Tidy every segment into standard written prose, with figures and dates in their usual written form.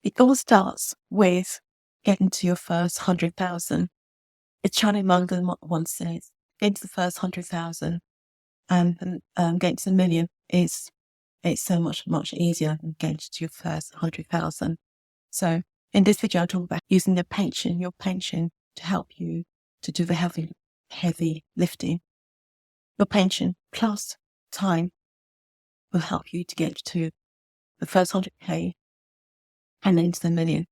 It all starts with getting to your first 100,000. As Charlie Munger once says, getting to the first 100,000 and getting to the million it's so much easier than getting to your first 100,000. So in this video, I'll talk about using your pension to help you to do the heavy lifting. Your pension plus time will help you to get to the first 100K and then to the million.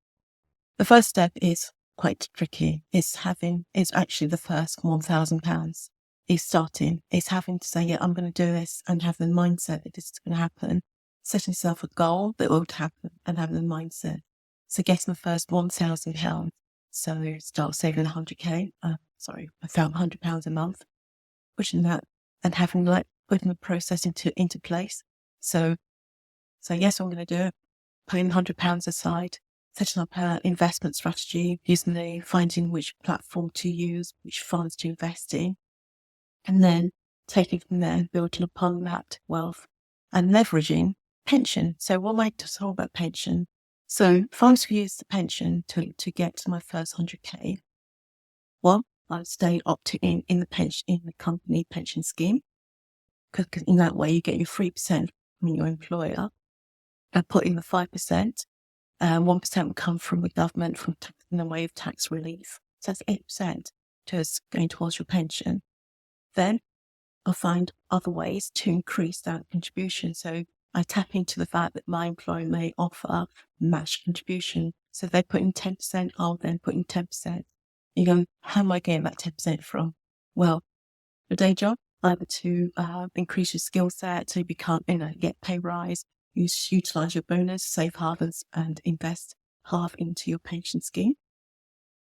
The first step is quite tricky. It's actually the first £1,000. It's having to say, yeah, I'm going to do this, and have the mindset that this is going to happen. Setting yourself a goal that will happen and having the mindset. So getting the first £1,000. So start saving £100K, £100 a month, pushing that and putting the process into place. So yes, I'm going to do it. Putting £100 aside, setting up an investment strategy, finding which platform to use, which funds to invest in, and then taking from there and building upon that wealth and leveraging pension. So what am I to talk about pension? So if I was to use the pension to get to my first 100K, well, I'd stay opted in the company pension scheme, because in that way you get your 3% from your employer. I put in the 5%. 1% would come from the government in the way of tax relief. So that's 8% just going towards your pension. Then I'll find other ways to increase that contribution. So I tap into the fact that my employer may offer match contribution. So if they put in 10%, I'll then put in 10%. You go, how am I getting that 10% from? Well, your day job, either to increase your skill set, so you get pay rise, utilize your bonus, save half and invest half into your pension scheme,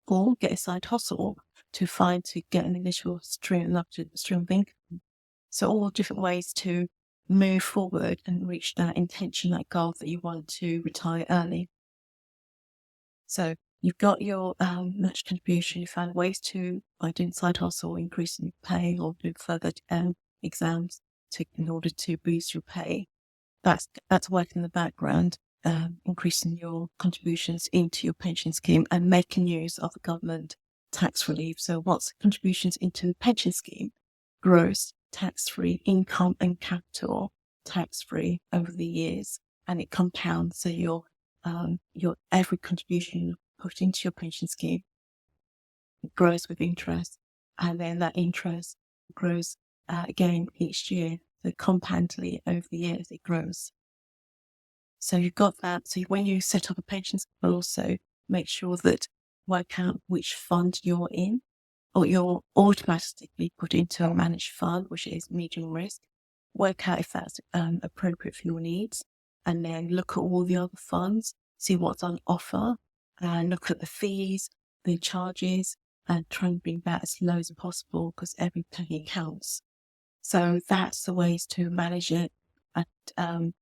or get a side hustle to get an initial stream of income. So all different ways to move forward and reach that intention, that goal that you want to retire early. So you've got your match contribution. You found ways to, by doing side hustle, increasing pay, or doing further exams in order to boost your pay. That's working in the background, increasing your contributions into your pension scheme and making use of the government tax relief. So once contributions into the pension scheme grows, tax-free income and capital tax-free over the years, and it compounds. So your every contribution you put into your pension scheme grows with interest, and then that interest grows again each year. So compoundly over the years it grows. So you've got that. So when you set up a pension scheme, also make sure that work out which fund you're in, or you're automatically put into a managed fund, which is medium risk. Work out if that's appropriate for your needs, and then look at all the other funds, see what's on offer, and look at the fees, the charges, and try and bring that as low as possible, because every penny counts. So that's the ways to manage it. And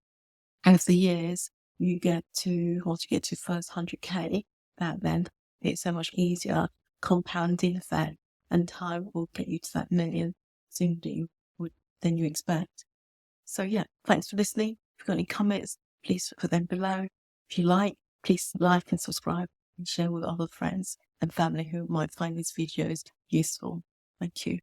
as the years once you get to first 100K, then it's so much easier, compounding effect, and time will get you to that million sooner than you expect. So yeah, thanks for listening. If you've got any comments, please put them below. If you like, please like and subscribe and share with other friends and family who might find these videos useful. Thank you.